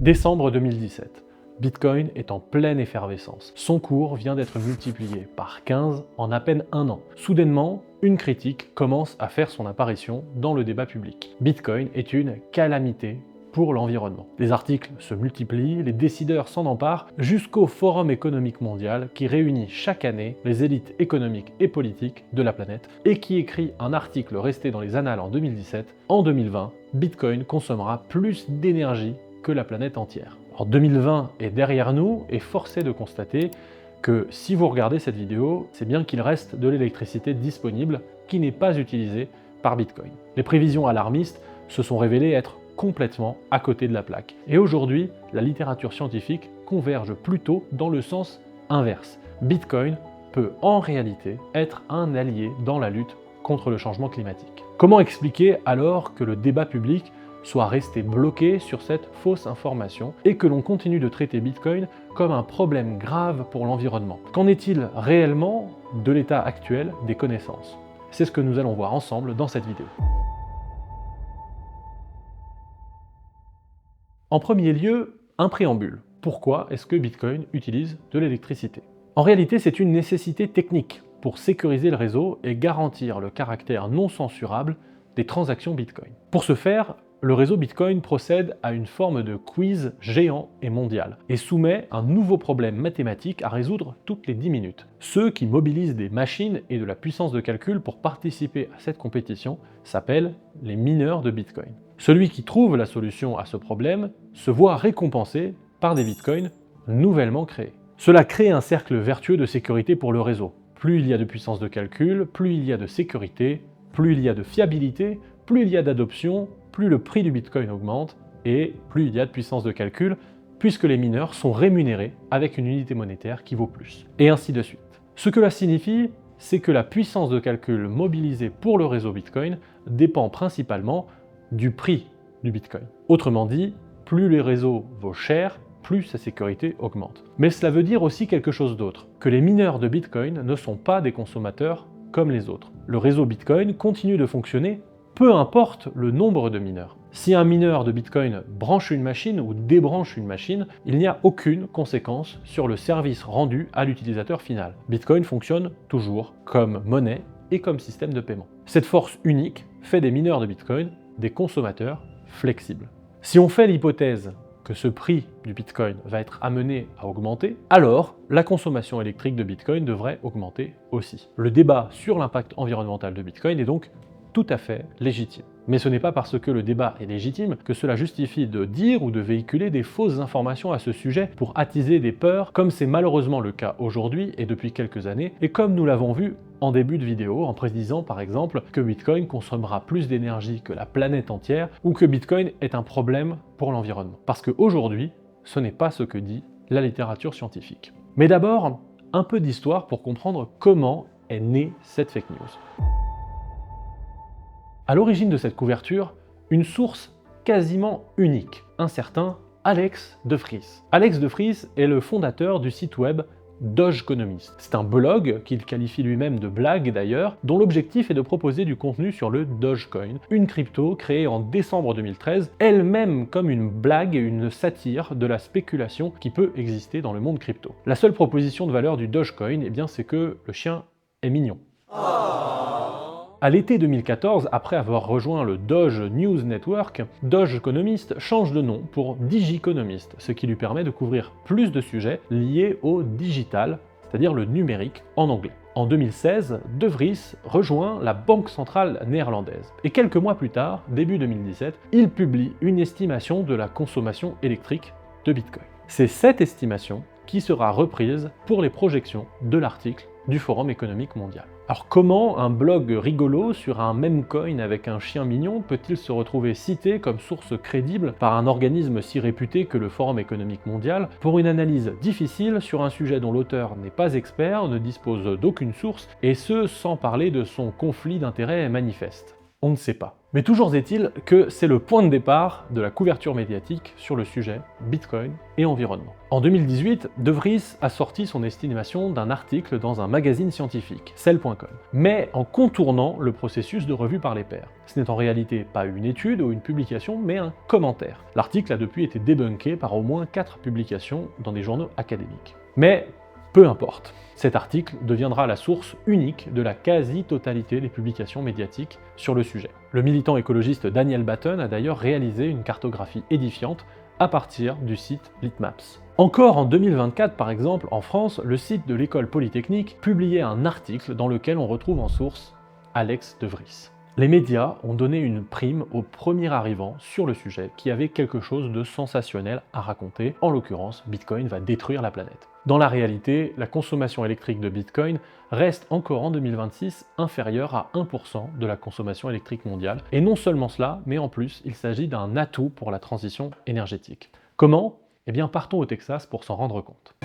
Décembre 2017. Bitcoin est en pleine effervescence. Son cours vient d'être multiplié par 15 en à peine un an. Soudainement, une critique commence à faire son apparition dans le débat public. Bitcoin est une calamité pour l'environnement. Les articles se multiplient, les décideurs s'en emparent, jusqu'au Forum économique mondial qui réunit chaque année les élites économiques et politiques de la planète et qui écrit un article resté dans les annales en 2017. En 2020, Bitcoin consommera plus d'énergie que la planète entière. Alors 2020 est derrière nous et force est de constater que si vous regardez cette vidéo, c'est bien qu'il reste de l'électricité disponible qui n'est pas utilisée par Bitcoin. Les prévisions alarmistes se sont révélées être complètement à côté de la plaque. Et aujourd'hui, la littérature scientifique converge plutôt dans le sens inverse. Bitcoin peut en réalité être un allié dans la lutte contre le changement climatique. Comment expliquer alors que le débat public soit resté bloqué sur cette fausse information et que l'on continue de traiter Bitcoin comme un problème grave pour l'environnement? Qu'en est-il réellement de l'état actuel des connaissances? C'est ce que nous allons voir ensemble dans cette vidéo. En premier lieu, un préambule. Pourquoi est-ce que Bitcoin utilise de l'électricité? En réalité, c'est une nécessité technique pour sécuriser le réseau et garantir le caractère non censurable des transactions Bitcoin. Pour ce faire, le réseau Bitcoin procède à une forme de quiz géant et mondial et soumet un nouveau problème mathématique à résoudre toutes les 10 minutes. Ceux qui mobilisent des machines et de la puissance de calcul pour participer à cette compétition s'appellent les mineurs de Bitcoin. Celui qui trouve la solution à ce problème se voit récompensé par des Bitcoins nouvellement créés. Cela crée un cercle vertueux de sécurité pour le réseau. Plus il y a de puissance de calcul, plus il y a de sécurité, plus il y a de fiabilité, plus il y a d'adoption, plus le prix du Bitcoin augmente et plus il y a de puissance de calcul, puisque les mineurs sont rémunérés avec une unité monétaire qui vaut plus. Et ainsi de suite. Ce que cela signifie, c'est que la puissance de calcul mobilisée pour le réseau Bitcoin dépend principalement du prix du Bitcoin. Autrement dit, plus le réseau vaut cher, plus sa sécurité augmente. Mais cela veut dire aussi quelque chose d'autre, que les mineurs de Bitcoin ne sont pas des consommateurs comme les autres. Le réseau Bitcoin continue de fonctionner peu importe le nombre de mineurs. Si un mineur de Bitcoin branche une machine ou débranche une machine, il n'y a aucune conséquence sur le service rendu à l'utilisateur final. Bitcoin fonctionne toujours comme monnaie et comme système de paiement. Cette force unique fait des mineurs de Bitcoin des consommateurs flexibles. Si on fait l'hypothèse que ce prix du Bitcoin va être amené à augmenter, alors la consommation électrique de Bitcoin devrait augmenter aussi. Le débat sur l'impact environnemental de Bitcoin est donc tout à fait légitime. Mais ce n'est pas parce que le débat est légitime que cela justifie de dire ou de véhiculer des fausses informations à ce sujet pour attiser des peurs, comme c'est malheureusement le cas aujourd'hui et depuis quelques années, et comme nous l'avons vu en début de vidéo, en prédisant par exemple que Bitcoin consommera plus d'énergie que la planète entière, ou que Bitcoin est un problème pour l'environnement. Parce qu'aujourd'hui, ce n'est pas ce que dit la littérature scientifique. Mais d'abord, un peu d'histoire pour comprendre comment est née cette fake news. À l'origine de cette couverture, une source quasiment unique, un certain Alex de Vries. Alex de Vries est le fondateur du site web Dogeconomist. C'est un blog qu'il qualifie lui-même de blague d'ailleurs, dont l'objectif est de proposer du contenu sur le Dogecoin, une crypto créée en décembre 2013, elle-même comme une blague et une satire de la spéculation qui peut exister dans le monde crypto. La seule proposition de valeur du Dogecoin, c'est que le chien est mignon. À l'été 2014, après avoir rejoint le Doge News Network, Dogeconomist change de nom pour Digiconomist, ce qui lui permet de couvrir plus de sujets liés au digital, c'est-à-dire le numérique en anglais. En 2016, De Vries rejoint la Banque centrale néerlandaise. Et quelques mois plus tard, début 2017, il publie une estimation de la consommation électrique de Bitcoin. C'est cette estimation qui sera reprise pour les projections de l'article du Forum économique mondial. Alors comment un blog rigolo sur un meme coin avec un chien mignon peut-il se retrouver cité comme source crédible par un organisme si réputé que le Forum économique mondial pour une analyse difficile sur un sujet dont l'auteur n'est pas expert, ne dispose d'aucune source, et ce sans parler de son conflit d'intérêts manifeste? On ne sait pas. Mais toujours est-il que c'est le point de départ de la couverture médiatique sur le sujet Bitcoin et environnement. En 2018, De Vries a sorti son estimation d'un article dans un magazine scientifique, Cell.com, mais en contournant le processus de revue par les pairs. Ce n'est en réalité pas une étude ou une publication, mais un commentaire. L'article a depuis été débunké par au moins 4 publications dans des journaux académiques. Mais peu importe, cet article deviendra la source unique de la quasi-totalité des publications médiatiques sur le sujet. Le militant écologiste Daniel Batten a d'ailleurs réalisé une cartographie édifiante à partir du site Litmaps. Encore en 2024 par exemple, en France, le site de l'école polytechnique publiait un article dans lequel on retrouve en source Alex De Vries. Les médias ont donné une prime au premier arrivant sur le sujet qui avait quelque chose de sensationnel à raconter, en l'occurrence Bitcoin va détruire la planète. Dans la réalité, la consommation électrique de Bitcoin reste encore en 2026 inférieure à 1% de la consommation électrique mondiale. Et non seulement cela, mais en plus, il s'agit d'un atout pour la transition énergétique. Comment ? Eh bien, partons au Texas pour s'en rendre compte.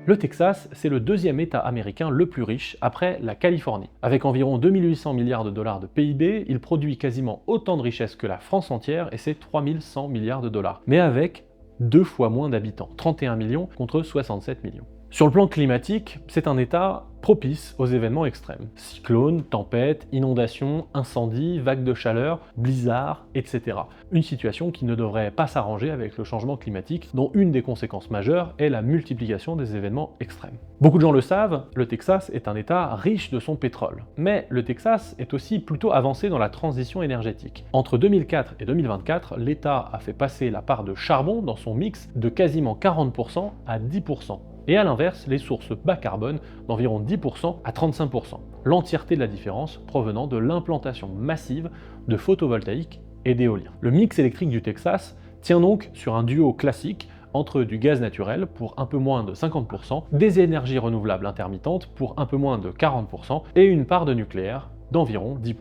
Le Texas, c'est le deuxième État américain le plus riche après la Californie. Avec environ 2800 milliards de dollars de PIB, il produit quasiment autant de richesses que la France entière et c'est 3100 milliards de dollars. Mais avec 2 fois moins d'habitants, 31 millions contre 67 millions. Sur le plan climatique, c'est un État propice aux événements extrêmes. Cyclones, tempêtes, inondations, incendies, vagues de chaleur, blizzards, etc. Une situation qui ne devrait pas s'arranger avec le changement climatique, dont une des conséquences majeures est la multiplication des événements extrêmes. Beaucoup de gens le savent, le Texas est un État riche de son pétrole. Mais le Texas est aussi plutôt avancé dans la transition énergétique. Entre 2004 et 2024, l'État a fait passer la part de charbon dans son mix de quasiment 40% à 10%. Et à l'inverse, les sources bas carbone d'environ 10% à 35%. L'entièreté de la différence provenant de l'implantation massive de photovoltaïque et d'éolien. Le mix électrique du Texas tient donc sur un duo classique entre du gaz naturel pour un peu moins de 50%, des énergies renouvelables intermittentes pour un peu moins de 40% et une part de nucléaire d'environ 10%.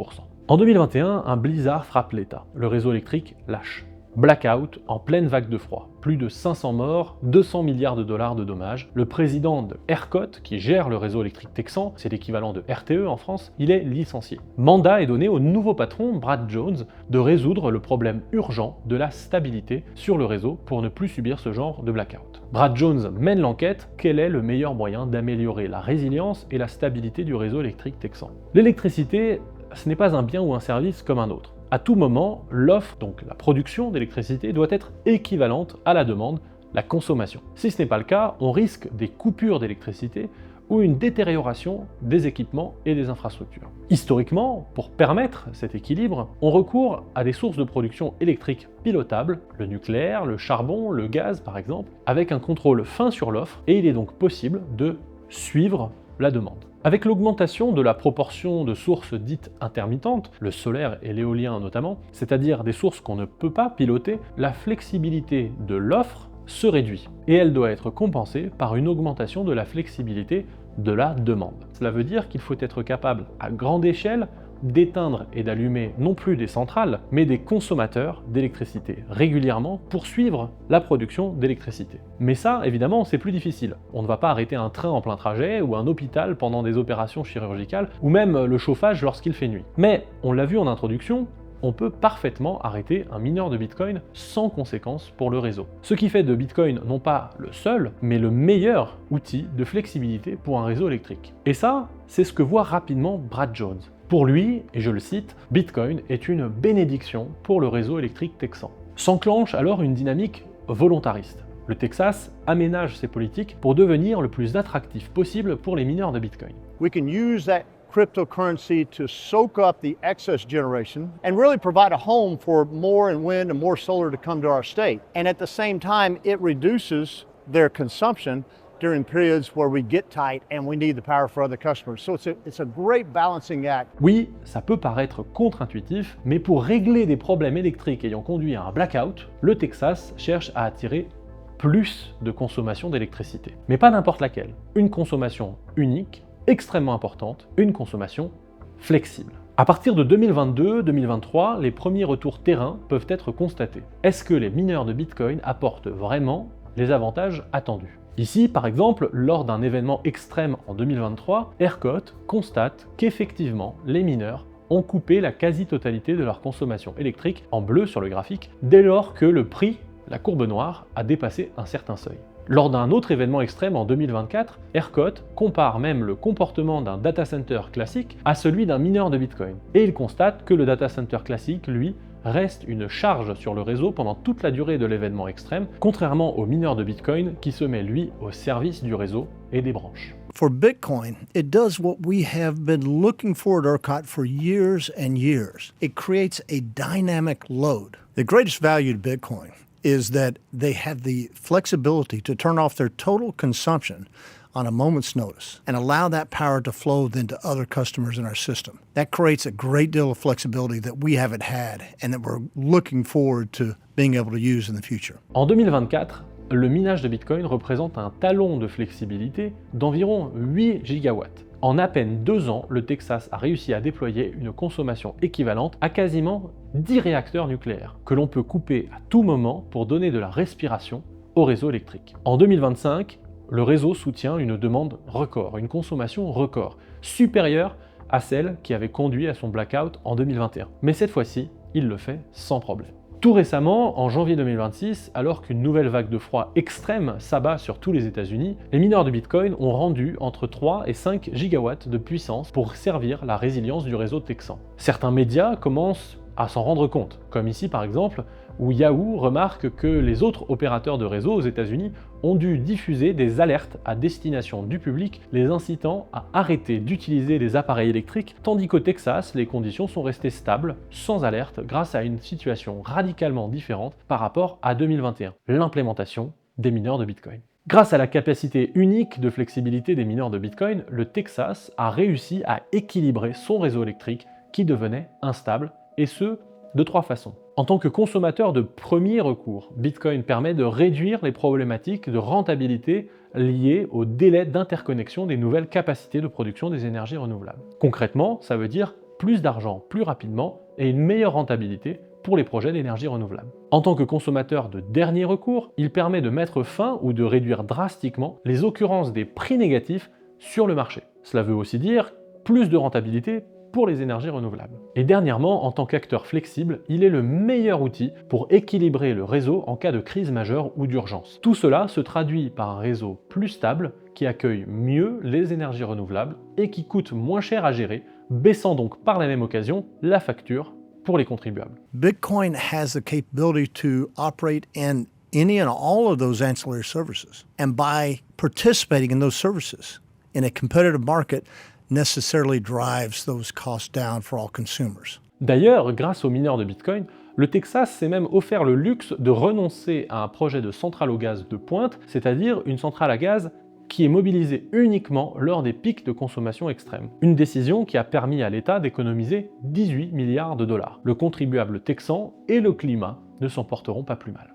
En 2021, un blizzard frappe l'État. Le réseau électrique lâche. Blackout en pleine vague de froid. Plus de 500 morts, 200 milliards de dollars de dommages. Le président de ERCOT, qui gère le réseau électrique texan, c'est l'équivalent de RTE en France, il est licencié. Mandat est donné au nouveau patron, Brad Jones, de résoudre le problème urgent de la stabilité sur le réseau pour ne plus subir ce genre de blackout. Brad Jones mène l'enquête. Quel est le meilleur moyen d'améliorer la résilience et la stabilité du réseau électrique texan ? L'électricité, ce n'est pas un bien ou un service comme un autre. À tout moment, l'offre, donc la production d'électricité, doit être équivalente à la demande, la consommation. Si ce n'est pas le cas, on risque des coupures d'électricité ou une détérioration des équipements et des infrastructures. Historiquement, pour permettre cet équilibre, on recourt à des sources de production électrique pilotables, le nucléaire, le charbon, le gaz par exemple, avec un contrôle fin sur l'offre, et il est donc possible de suivre la demande. Avec l'augmentation de la proportion de sources dites intermittentes, le solaire et l'éolien notamment, c'est-à-dire des sources qu'on ne peut pas piloter, la flexibilité de l'offre se réduit. Et elle doit être compensée par une augmentation de la flexibilité de la demande. Cela veut dire qu'il faut être capable, à grande échelle, d'éteindre et d'allumer non plus des centrales, mais des consommateurs d'électricité régulièrement pour suivre la production d'électricité. Mais ça, évidemment, c'est plus difficile. On ne va pas arrêter un train en plein trajet ou un hôpital pendant des opérations chirurgicales ou même le chauffage lorsqu'il fait nuit. Mais, on l'a vu en introduction, on peut parfaitement arrêter un mineur de Bitcoin sans conséquence pour le réseau. Ce qui fait de Bitcoin non pas le seul, mais le meilleur outil de flexibilité pour un réseau électrique. Et ça, c'est ce que voit rapidement Brad Jones. Pour lui, et je le cite, Bitcoin est une bénédiction pour le réseau électrique texan. S'enclenche alors une dynamique volontariste. Le Texas aménage ses politiques pour devenir le plus attractif possible pour les mineurs de Bitcoin. We can use that cryptocurrency to soak up the excess generation and really provide a home for more wind and more solar to come to our state. And at the same time, it reduces their consumption during periods where we get tight and we need the power for other customers. So it's a great balancing act. Oui, ça peut paraître contre-intuitif, mais pour régler des problèmes électriques ayant conduit à un blackout, le Texas cherche à attirer plus de consommation d'électricité. Mais pas n'importe laquelle. Une consommation unique, extrêmement importante, une consommation flexible. À partir de 2022-2023, les premiers retours terrain peuvent être constatés. Est-ce que les mineurs de Bitcoin apportent vraiment les avantages attendus ? Ici, par exemple, lors d'un événement extrême en 2023, ERCOT constate qu'effectivement, les mineurs ont coupé la quasi-totalité de leur consommation électrique, en bleu sur le graphique, dès lors que le prix, la courbe noire, a dépassé un certain seuil. Lors d'un autre événement extrême en 2024, ERCOT compare même le comportement d'un data center classique à celui d'un mineur de Bitcoin. Et il constate que le data center classique, lui, reste une charge sur le réseau pendant toute la durée de l'événement extrême, contrairement au mineur de Bitcoin qui se met lui au service du réseau et des branches. For Bitcoin, it does what we have been looking for at ERCOT for years and years. It creates a dynamic load. The greatest value to Bitcoin is that they have the flexibility to turn off their total consumption on a moment's notice and allow that power to flow then to other customers in our system. That creates a great deal of flexibility that we haven't had and that we're looking forward to being able to use in the future. En 2024, le minage de Bitcoin représente un talon de flexibilité d'environ 8 gigawatts. En à peine 2 ans, le Texas a réussi à déployer une consommation équivalente à quasiment 10 réacteurs nucléaires, que l'on peut couper à tout moment pour donner de la respiration au réseau électrique. En 2025, le réseau soutient une demande record, une consommation record, supérieure à celle qui avait conduit à son blackout en 2021. Mais cette fois-ci, il le fait sans problème. Tout récemment, en janvier 2026, alors qu'une nouvelle vague de froid extrême s'abat sur tous les États-Unis, les mineurs de Bitcoin ont rendu entre 3 et 5 gigawatts de puissance pour servir la résilience du réseau texan. Certains médias commencent à s'en rendre compte, comme ici par exemple, où Yahoo remarque que les autres opérateurs de réseau aux États-Unis ont dû diffuser des alertes à destination du public, les incitant à arrêter d'utiliser des appareils électriques, tandis qu'au Texas, les conditions sont restées stables, sans alerte, grâce à une situation radicalement différente par rapport à 2021, l'implémentation des mineurs de Bitcoin. Grâce à la capacité unique de flexibilité des mineurs de Bitcoin, le Texas a réussi à équilibrer son réseau électrique qui devenait instable, et ce, de 3 façons. En tant que consommateur de premier recours, Bitcoin permet de réduire les problématiques de rentabilité liées au délai d'interconnexion des nouvelles capacités de production des énergies renouvelables. Concrètement, ça veut dire plus d'argent plus rapidement et une meilleure rentabilité pour les projets d'énergie renouvelable. En tant que consommateur de dernier recours, il permet de mettre fin ou de réduire drastiquement les occurrences des prix négatifs sur le marché. Cela veut aussi dire plus de rentabilité pour les énergies renouvelables. Et dernièrement, en tant qu'acteur flexible, il est le meilleur outil pour équilibrer le réseau en cas de crise majeure ou d'urgence. Tout cela se traduit par un réseau plus stable qui accueille mieux les énergies renouvelables et qui coûte moins cher à gérer, baissant donc par la même occasion la facture pour les contribuables. Bitcoin has the capability to operate in any and all of those ancillary services. And by participating in those services in a competitive market, necessarily drives those costs down for all consumers. D'ailleurs, grâce aux mineurs de Bitcoin, le Texas s'est même offert le luxe de renoncer à un projet de centrale au gaz de pointe, c'est-à-dire une centrale à gaz qui est mobilisée uniquement lors des pics de consommation extrême. Une décision qui a permis à l'État d'économiser 18 milliards de dollars. Le contribuable texan et le climat ne s'en porteront pas plus mal.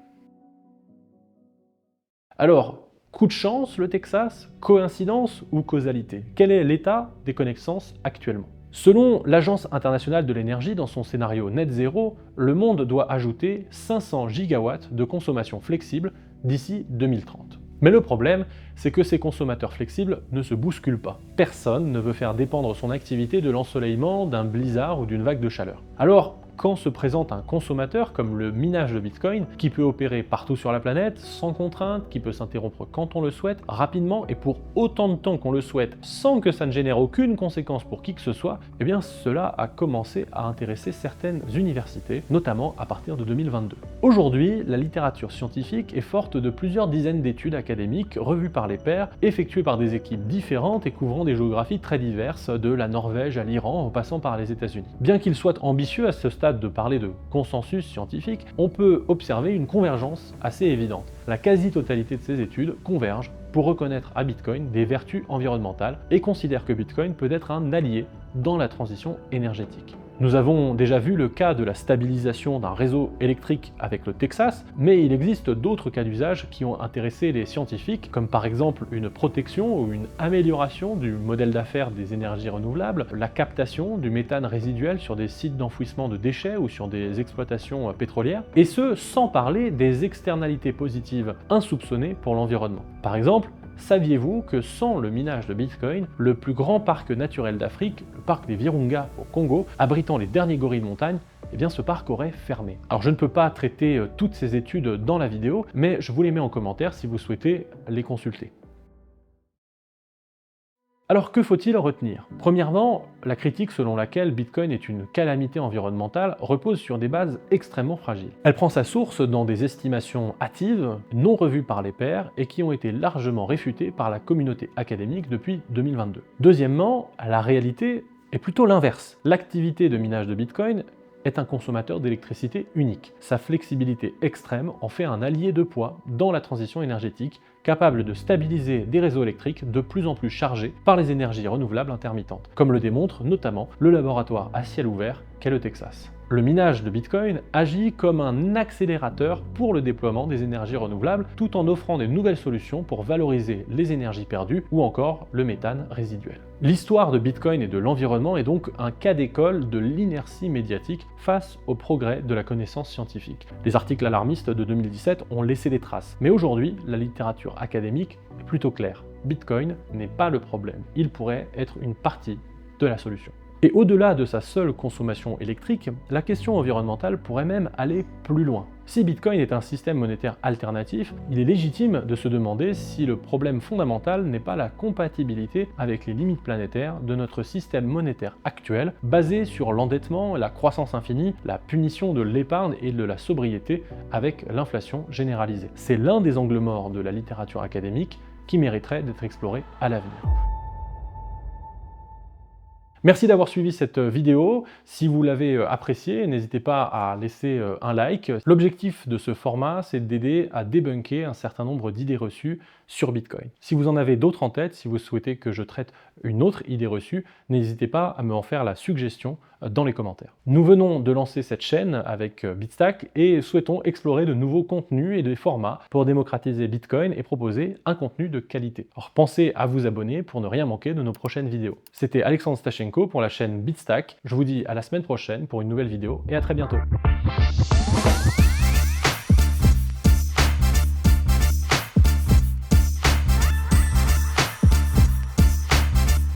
Alors, coup de chance, le Texas? Coïncidence ou causalité? Quel est l'état des connaissances actuellement? Selon l'Agence internationale de l'énergie, dans son scénario net zéro, le monde doit ajouter 500 gigawatts de consommation flexible d'ici 2030. Mais le problème, c'est que ces consommateurs flexibles ne se bousculent pas. Personne ne veut faire dépendre son activité de l'ensoleillement, d'un blizzard ou d'une vague de chaleur. Alors, quand se présente un consommateur comme le minage de Bitcoin, qui peut opérer partout sur la planète, sans contrainte, qui peut s'interrompre quand on le souhaite, rapidement et pour autant de temps qu'on le souhaite, sans que ça ne génère aucune conséquence pour qui que ce soit, eh bien cela a commencé à intéresser certaines universités, notamment à partir de 2022. Aujourd'hui, la littérature scientifique est forte de plusieurs dizaines d'études académiques revues par les pairs, effectuées par des équipes différentes et couvrant des géographies très diverses, de la Norvège à l'Iran en passant par les États-Unis. Bien qu'il soit ambitieux à ce stade de parler de consensus scientifique, on peut observer une convergence assez évidente. La quasi-totalité de ces études convergent pour reconnaître à Bitcoin des vertus environnementales et considèrent que Bitcoin peut être un allié dans la transition énergétique. Nous avons déjà vu le cas de la stabilisation d'un réseau électrique avec le Texas, mais il existe d'autres cas d'usage qui ont intéressé les scientifiques, comme par exemple une protection ou une amélioration du modèle d'affaires des énergies renouvelables, la captation du méthane résiduel sur des sites d'enfouissement de déchets ou sur des exploitations pétrolières, et ce sans parler des externalités positives insoupçonnées pour l'environnement. Par exemple, saviez-vous que sans le minage de Bitcoin, le plus grand parc naturel d'Afrique, le parc des Virunga au Congo, abritant les derniers gorilles de montagne, eh bien ce parc aurait fermé. Alors je ne peux pas traiter toutes ces études dans la vidéo, mais je vous les mets en commentaire si vous souhaitez les consulter. Alors que faut-il retenir? Premièrement, la critique selon laquelle Bitcoin est une calamité environnementale repose sur des bases extrêmement fragiles. Elle prend sa source dans des estimations hâtives, non revues par les pairs et qui ont été largement réfutées par la communauté académique depuis 2022. Deuxièmement, la réalité est plutôt l'inverse. L'activité de minage de Bitcoin est un consommateur d'électricité unique. Sa flexibilité extrême en fait un allié de poids dans la transition énergétique, capable de stabiliser des réseaux électriques de plus en plus chargés par les énergies renouvelables intermittentes, comme le démontre notamment le laboratoire à ciel ouvert qu'est le Texas. Le minage de Bitcoin agit comme un accélérateur pour le déploiement des énergies renouvelables, tout en offrant des nouvelles solutions pour valoriser les énergies perdues ou encore le méthane résiduel. L'histoire de Bitcoin et de l'environnement est donc un cas d'école de l'inertie médiatique face au progrès de la connaissance scientifique. Les articles alarmistes de 2017 ont laissé des traces, mais aujourd'hui, la littérature académique est plutôt claire. Bitcoin n'est pas le problème, il pourrait être une partie de la solution. Et au-delà de sa seule consommation électrique, la question environnementale pourrait même aller plus loin. Si Bitcoin est un système monétaire alternatif, il est légitime de se demander si le problème fondamental n'est pas la compatibilité avec les limites planétaires de notre système monétaire actuel, basé sur l'endettement, la croissance infinie, la punition de l'épargne et de la sobriété avec l'inflation généralisée. C'est l'un des angles morts de la littérature académique qui mériterait d'être exploré à l'avenir. Merci d'avoir suivi cette vidéo. Si vous l'avez appréciée, n'hésitez pas à laisser un like. L'objectif de ce format, c'est d'aider à débunker un certain nombre d'idées reçues sur Bitcoin. Si vous en avez d'autres en tête, si vous souhaitez que je traite une autre idée reçue, n'hésitez pas à me en faire la suggestion dans les commentaires. Nous venons de lancer cette chaîne avec Bitstack et souhaitons explorer de nouveaux contenus et des formats pour démocratiser Bitcoin et proposer un contenu de qualité. Alors pensez à vous abonner pour ne rien manquer de nos prochaines vidéos. C'était Alexandre Stachenko pour la chaîne Bitstack. Je vous dis à la semaine prochaine pour une nouvelle vidéo et à très bientôt.